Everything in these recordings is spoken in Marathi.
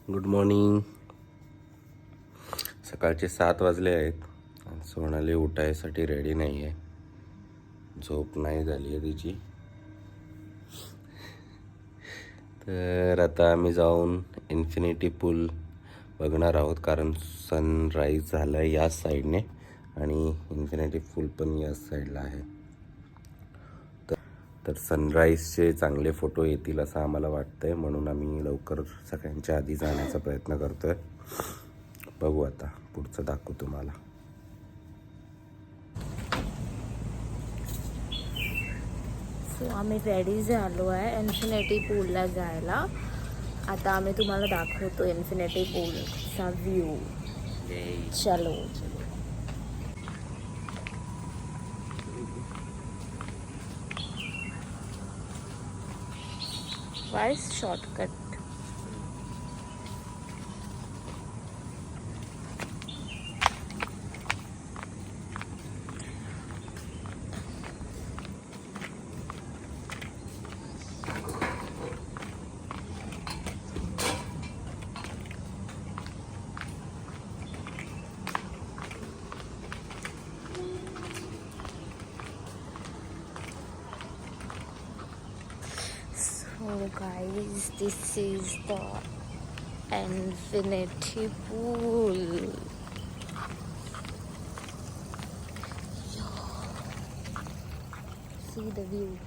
Good morning. सकाळचे 7 वाजले आहेत. सोनाली उठायसाठी रेडी नाही आहे, झोप नाही झाली आहे तिची. तर आता आम्ही जाऊन इन्फिनिटी पूल बघणार आहोत, कारण सनराईज झालं आहे याच साईडने आणि इन्फिनिटी पूल पण याच साईडला आहे. तर सनराईजचे चांगले फोटो येतील असं आम्हाला वाटतं आहे, म्हणून आम्ही लवकर सगळ्यांच्या आधी जाण्याचा प्रयत्न करतो आहे. बघू आता पुढचं दाखवू तुम्हाला. आम्ही रेडी झालो आहे इन्फिनिटी पूलला जायला. आता आम्ही तुम्हाला दाखवतो इन्फिनिटी पूलचा व्ह्यू. चलो vice shortcut. So guys, this is the infinity pool. See the view.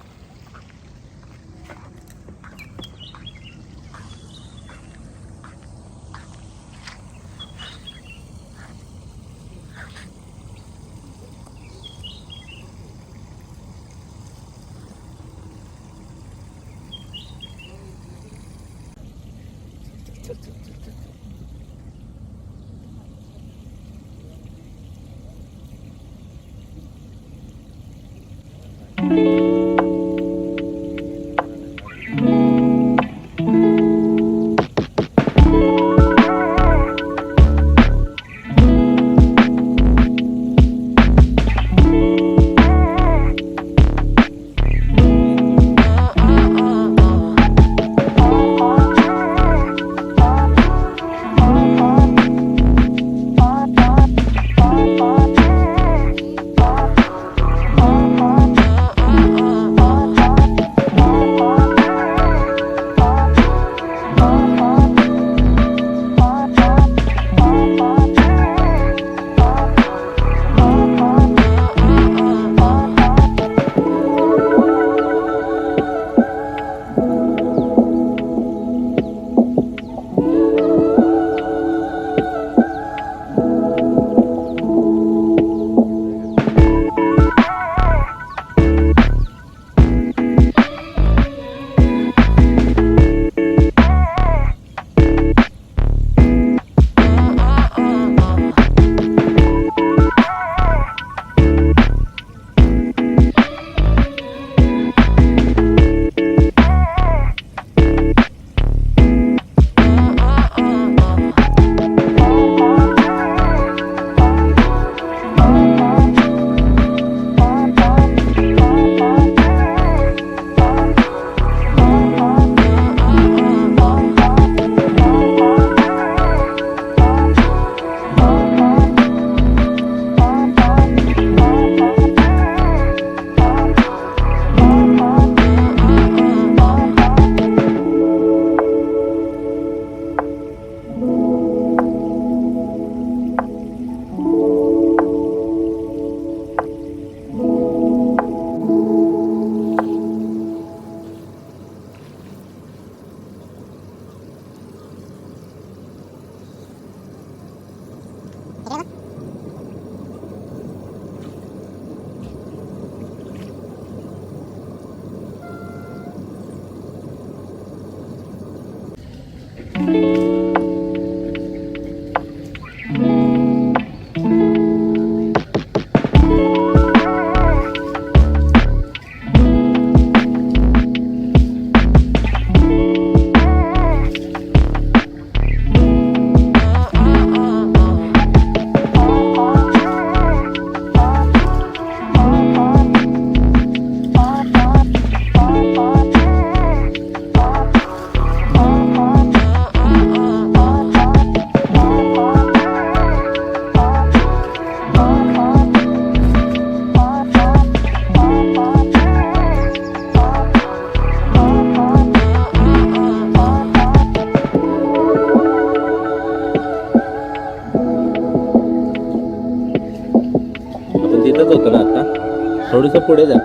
थोडस पुढे जा.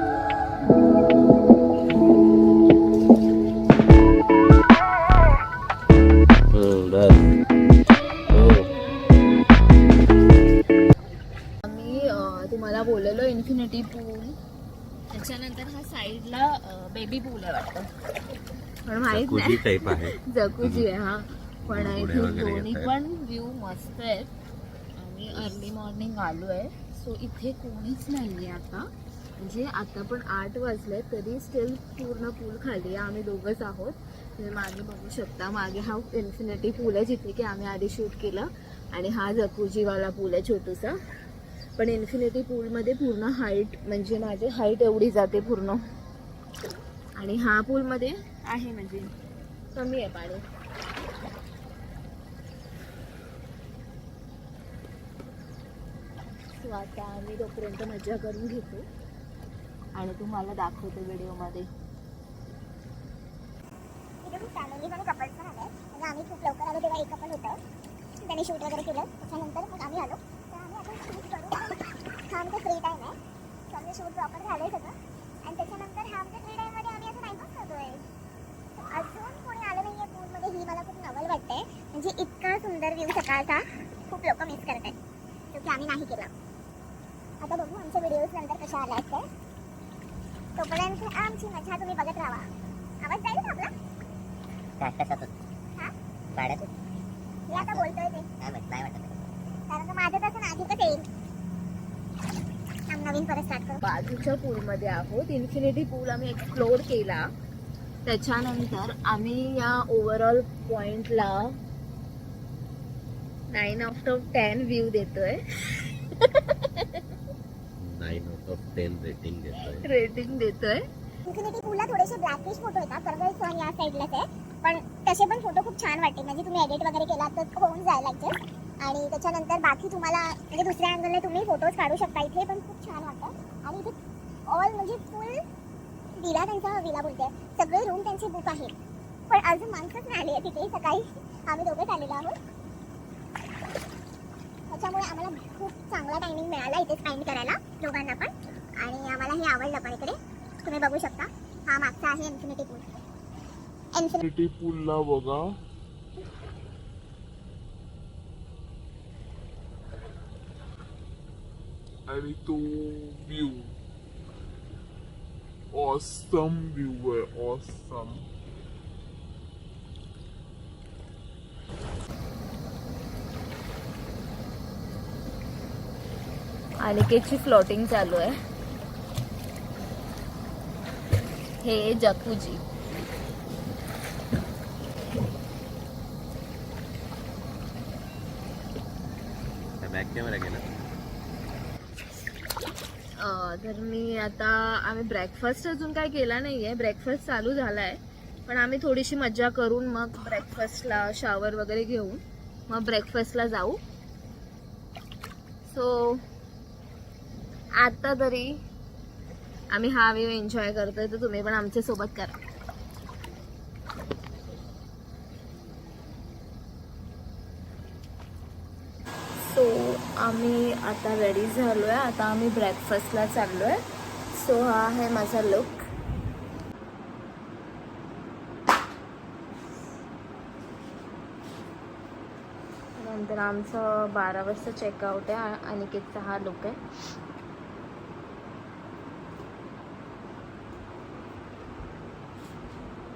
बस. हो. आम्ही तुम्हाला बोललेलो इन्फिनिटी पूल, त्याच्यानंतर हा साईडला बेबी पूल आहे वाटतं, पण माहित जकुजी नाही. टाईप आहे. जकुजी आहे हा. पण उड्या इथे वगैरे दोन्ही येतायत. पण व्ह्यू मस्त आहेत. आम्ही अर्ली मॉर्निंग आलो आहे, सो इथे कोणीच नाही आहे आता. म्हणजे आता पण 8 वाजले तरी स्टील पूर्ण पूल खाली आहे. आम्ही दोघंच आहोत. तुम्ही मागे बघू शकता, मागे हा इन्फिनिटी पूल आहे जिथे की आम्ही आधी शूट केलं, आणि हा जकुजीवाला पूल आहे छोटूसा. पण इन्फिनिटी पूलमध्ये पूर्ण हाईट, म्हणजे माझी हाईट एवढी जाते पूर्ण, आणि हा पूलमध्ये आहे म्हणजे कमी आहे पाणी. सो आता आम्ही तोपर्यंत मजा करून घेतो आणि तुम्हाला दाखवतो व्हिडिओमध्ये. इथे खूप फॅमिलीज आणि कपल्स पण आले. म्हणजे आम्ही खूप लवकर आलो तेव्हा एक कपल होतं, त्याने शूट वगैरे केलं. त्याच्यानंतर मग आम्ही आलो, तर आम्ही आता शूट करू. हा आमचा फ्री टाईम आहे, तर आमचं शूट प्रॉपर झालं आहे सगळं. आणि त्याच्यानंतर हा आमच्या फ्री टाईममध्ये आम्ही असं टाईमपास करतोय. अजून कोणी आलं नाही आहे पूलमध्ये, ही मला खूप नवल वाटते. म्हणजे इतका सुंदर व्ह्यू सकाळचा खूप लोक मिस करत आहेत, क्योंकि आम्ही नाही केला. आता बघू आमच्या व्हिडिओज नंतर कशा आल्या असते. तोपर्यंत आमची मजा तुम्ही बघत राहा. आवाज जाईल का आपला? हा? हे आता बोलतोय ते. कारण का माझं तसं नाजूकच येईल. नवीन परत स्टार्ट करू. बाजूच्या पूलमध्ये आहोत. इन्फिनिटी पूल आम्ही एक्सप्लोर केला. त्याच्यानंतर आम्ही या ओव्हरऑल पॉइंटला 9/10 व्ह्यू देतोय. 9/10 रेटिंग रेटिंग देतोय. इन्फिनिटी पूलला थोडेसे ब्लॅकिश फोटो येतात, सर्व सन या साईडलाच आहे, पण तसे पण फोटो खूप छान वाटते. म्हणजे तुम्ही एडिट वगैरे केला तर होऊन जाईल ॲडजस्ट. आणि त्याच्यानंतर बाकी तुम्हाला म्हणजे दुसऱ्या अँगलने तुम्ही फोटोज काढू शकता. इथे पण खूप छान वाटतं. आणि इथे ऑल म्हणजे फुल विला, त्यांचा विला बोलते, सगळे रूम त्यांचे बुक आहेत. पण अजून माणसंच नाही आली आहे तिथे. सकाळी आम्ही दोघंच आलेलो आहोत, त्याच्यामुळे आम्हाला खूप चांगला टायमिंग मिळाला इथे स्पेंड करायला दोघांना पण. आणि आम्हाला हे आवडलं पण. इकडे तुम्ही बघू शकता, हा मागचा आहे इन्फिनिटी पूल. इन्फिनिटी पूलला बघा, आणि तो व्ह्यू ऑसम व्ह्यू आहे, ऑसम. अनिकेतची फ्लोटिंग चालू आहे. हे जकुजी. बॅक कॅमेरा गेला. तर मी आता, आम्ही ब्रेकफास्ट अजून काय केला नाही आहे. ब्रेकफास्ट चालू झाला आहे, पण आम्ही थोडीशी मज्जा करून मग ब्रेकफास्टला शावर वगैरे घेऊन मग ब्रेकफास्टला जाऊ. सो आता तरी आम्ही हा व्ह्यू एन्जॉय करतोय, तर तुम्ही पण आमच्या सोबत करा. सो आम्ही आता रेडी झालो आहे. आता आम्ही ब्रेकफास्टला चाललो आहे. सो हा आहे माझा लुक. नंतर आमचं 12 वाजता चेकआउट आहे. अनिकेतचा हा लुक आहे.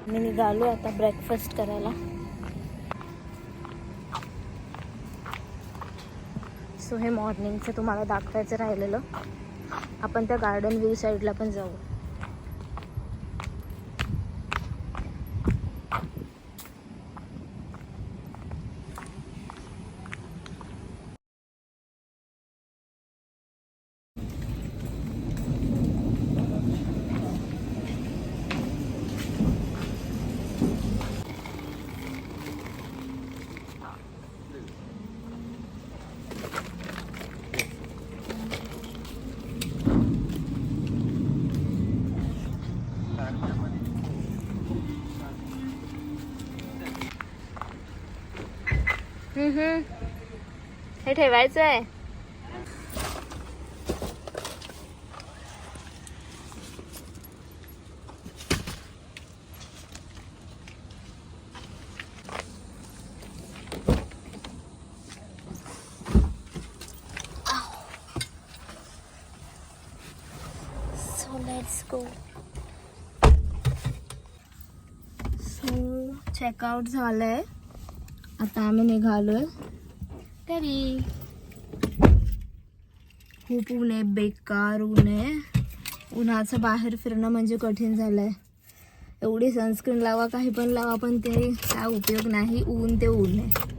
मी निघालो आता ब्रेकफास्ट करायला. सो हे मॉर्निंगचं तुम्हाला दाखवायचं राहिलेलं. आपण त्या गार्डन व्ह्यू साईडला पण जाऊ. हे ठेवायचं आहे. Let's go. सो चेकआउट झालंय. आता आम्ही निघालोय घरी. खूप ऊन आहे, बेकार ऊन आहे. उन्हाचं बाहेर फिरणं म्हणजे कठीण झालंय. एवढी सनस्क्रीन लावा, काही पण लावा, पण ते काय उपयोग नाही. ऊन ते ऊन आहे.